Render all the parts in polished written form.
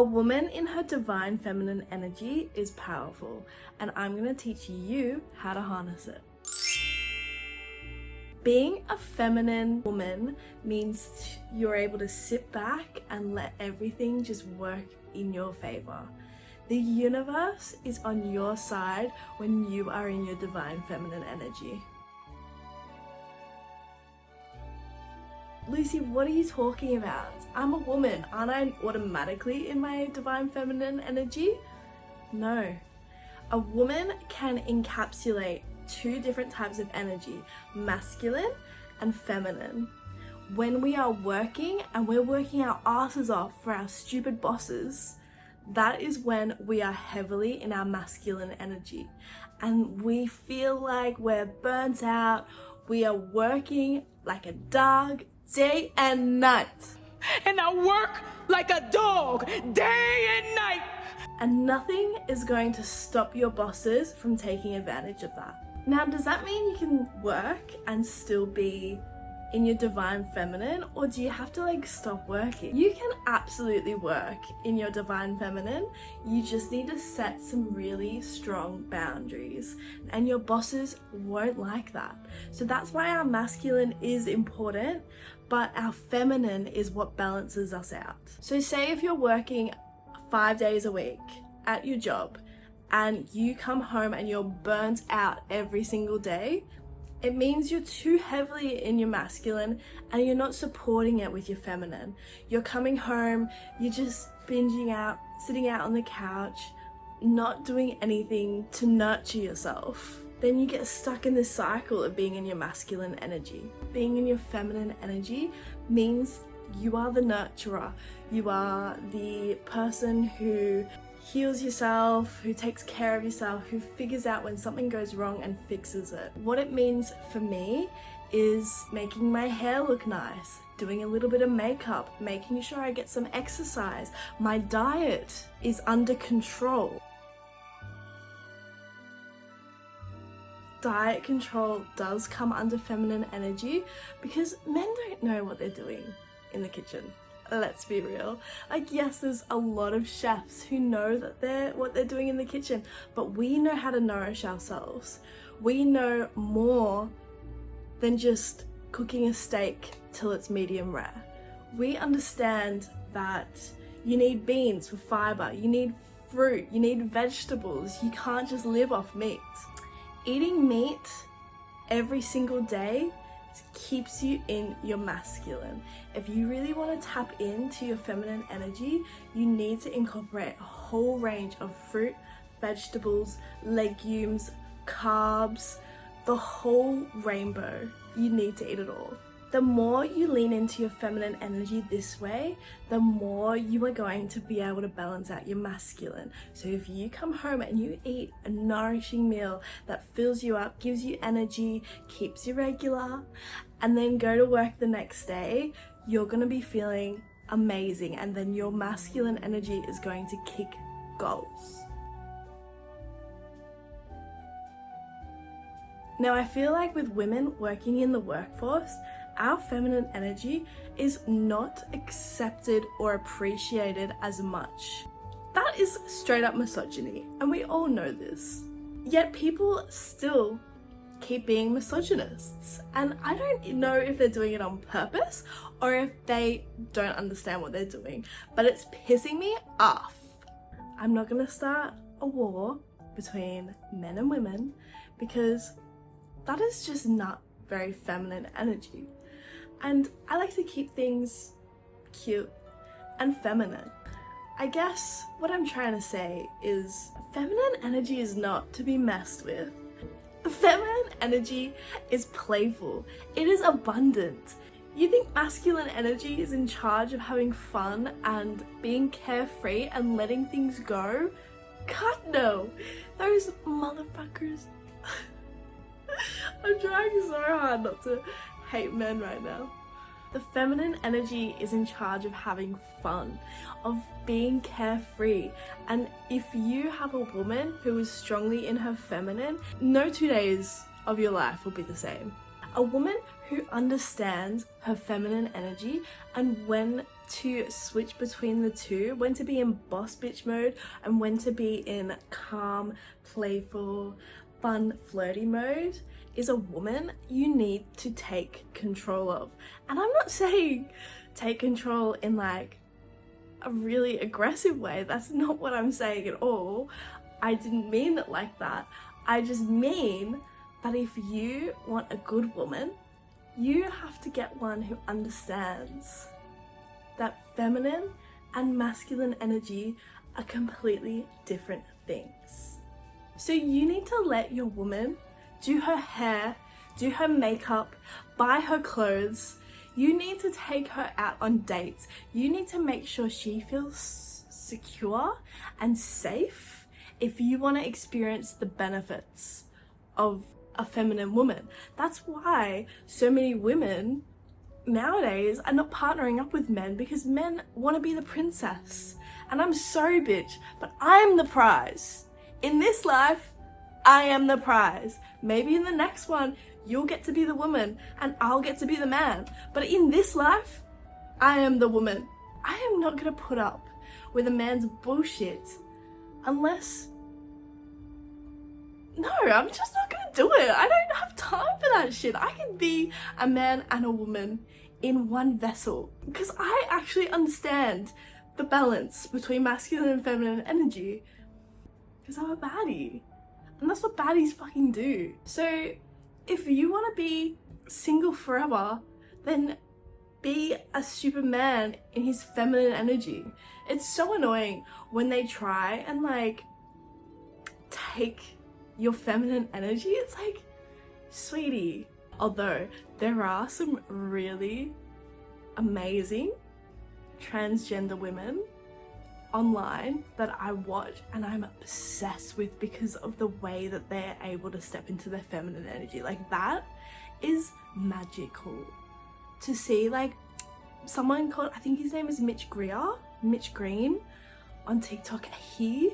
A woman in her divine feminine energy is powerful, and I'm going to teach you how to harness it. Being a feminine woman means you're able to sit back and let everything just work in your favor. The universe is on your side when you are in your divine feminine energy. Lucy, what are you talking about? I'm a woman. Aren't I automatically in my divine feminine energy? No. A woman can encapsulate two different types of energy, masculine and feminine. When we are working and we're working our asses off for our stupid bosses, that is when we are heavily in our masculine energy. And we feel like we're burnt out. We are working like a dog day and night. And I work like a dog day and night. And nothing is going to stop your bosses from taking advantage of that. Now, does that mean you can work and still be in your divine feminine, or do you have to stop working? You can absolutely work in your divine feminine. You just need to set some really strong boundaries, and your bosses won't like that. So that's why our masculine is important, but our feminine is what balances us out. So say if you're working 5 days a week at your job and you come home and you're burnt out every single day, it means you're too heavily in your masculine and you're not supporting it with your feminine. You're coming home, you're just binging out, sitting out on the couch, not doing anything to nurture yourself. Then you get stuck in this cycle of being in your masculine energy. Being in your feminine energy means you are the nurturer. You are the person who heals yourself, who takes care of yourself, who figures out when something goes wrong and fixes it. What it means for me is making my hair look nice, doing a little bit of makeup, making sure I get some exercise. My diet is under control. Diet control does come under feminine energy because men don't know what they're doing in the kitchen. Let's be real. Yes, there's a lot of chefs who know that what they're doing in the kitchen, but we know how to nourish ourselves. We know more than just cooking a steak till it's medium rare. We understand that you need beans for fiber, you need fruit, you need vegetables. You can't just live off meat. Eating meat every single day keeps you in your masculine. If you really want to tap into your feminine energy, you need to incorporate a whole range of fruit, vegetables, legumes, carbs, the whole rainbow. You need to eat it all. The more you lean into your feminine energy this way, the more you are going to be able to balance out your masculine. So if you come home and you eat a nourishing meal that fills you up, gives you energy, keeps you regular, and then go to work the next day, you're going to be feeling amazing, and then your masculine energy is going to kick goals. Now, I feel like with women working in the workforce, our feminine energy is not accepted or appreciated as much. That is straight up misogyny, and we all know this. Yet people still keep being misogynists, and I don't know if they're doing it on purpose or if they don't understand what they're doing, but it's pissing me off. I'm not gonna start a war between men and women because that is just not very feminine energy. And I like to keep things cute and feminine. I guess what I'm trying to say is feminine energy is not to be messed with. The feminine energy is playful. It is abundant. You think masculine energy is in charge of having fun and being carefree and letting things go? God no. Those motherfuckers. I'm trying so hard not to hate men right now. The feminine energy is in charge of having fun, of being carefree. And if you have a woman who is strongly in her feminine, no 2 days of your life will be the same. A woman who understands her feminine energy and when to switch between the two, when to be in boss bitch mode and when to be in calm, playful, fun, flirty mode, is a woman you need to take control of. And I'm not saying take control in like a really aggressive way. That's not what I'm saying at all. I didn't mean it like that. I just mean that if you want a good woman, you have to get one who understands that feminine and masculine energy are completely different things. So you need to let your woman do her hair, do her makeup, buy her clothes. You need to take her out on dates. You need to make sure she feels secure and safe if you want to experience the benefits of a feminine woman. That's why so many women nowadays are not partnering up with men, because men want to be the princess. And I'm sorry, bitch, but I'm the prize. In this life, I am the prize. Maybe in the next one, you'll get to be the woman and I'll get to be the man. But in this life, I am the woman. I am not going to put up with a man's bullshit unless... No, I'm just not going to do it. I don't have time for that shit. I can be a man and a woman in one vessel because I actually understand the balance between masculine and feminine energy because I'm a baddie. And that's what baddies fucking do. So if you want to be single forever, then be a superman in his feminine energy. It's so annoying when they try and like take your feminine energy. It's like, sweetie. Although there are some really amazing transgender women online that I watch and I'm obsessed with because of the way that they're able to step into their feminine energy. Like, that is magical to see. Like, someone called, I think his name is Mitch Green on TikTok. She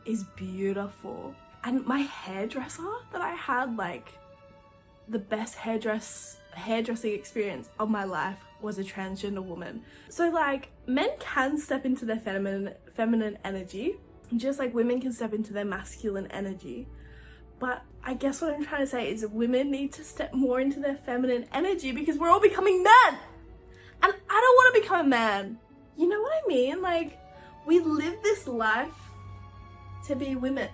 is beautiful. And my hairdresser that I had, like the best hairdressing experience of my life, was a transgender woman. So like, men can step into their feminine energy just like women can step into their masculine energy. But I guess what I'm trying to say is women need to step more into their feminine energy because we're all becoming men. And I don't want to become a man. You know what I mean? Like, we live this life to be women.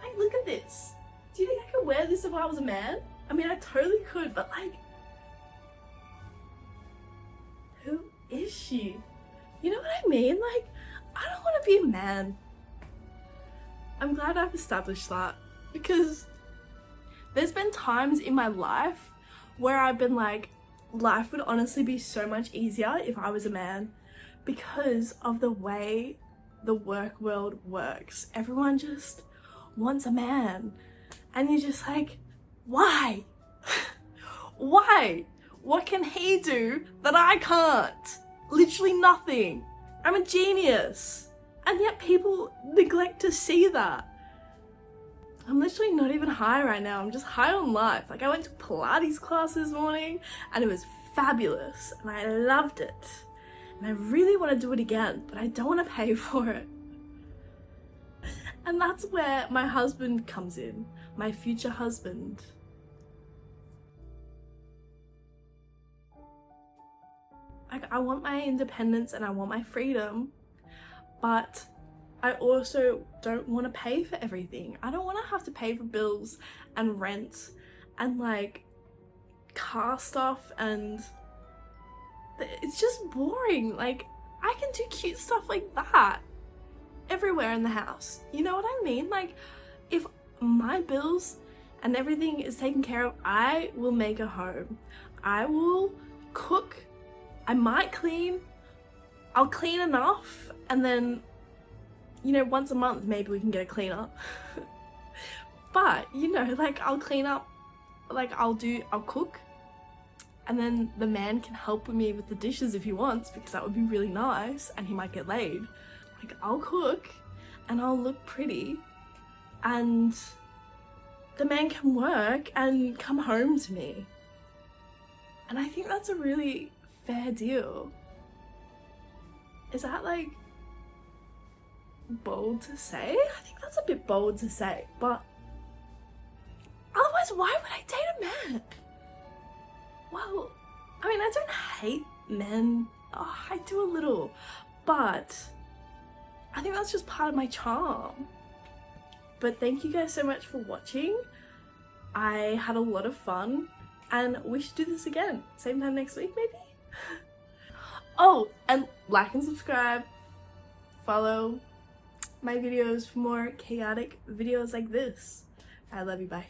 Like, look at this. Do you think I could wear this if I was a man? I mean, I totally could, but like, who is she? You know what I mean? Like, I don't want to be a man. I'm glad I've established that, because there's been times in my life where I've been like, life would honestly be so much easier if I was a man, because of the way the work world works. Everyone just wants a man, and you're just like, why? Why? What can he do that I can't? Literally nothing. I'm a genius. And yet people neglect to see that. I'm literally not even high right now. I'm just high on life. Like, I went to Pilates class this morning and it was fabulous and I loved it. And I really want to do it again, but I don't want to pay for it. And that's where my husband comes in, my future husband. Like, I want my independence and I want my freedom, but I also don't want to pay for everything. I don't want to have to pay for bills and rent and like car stuff, and it's just boring. Like, I can do cute stuff like that everywhere in the house. You know what I mean? Like, if my bills and everything is taken care of, I will make a home. I will cook. I might clean. I'll clean enough, and then, you know, once a month maybe we can get a cleaner. But, you know, like, I'll clean up, like, I'll cook, and then the man can help me with the dishes if he wants, because that would be really nice, and he might get laid. Like, I'll cook and I'll look pretty, and the man can work and come home to me. And I think that's a really fair deal. Is that like bold to say? I think that's a bit bold to say, but otherwise why would I date a man? Well, I mean, I don't hate men. Oh, I do a little, but I think that's just part of my charm. But thank you guys so much for watching. I had a lot of fun and we should do this again. Same time next week, maybe? Oh, and like and subscribe. Follow my videos for more chaotic videos like this. I love you, bye.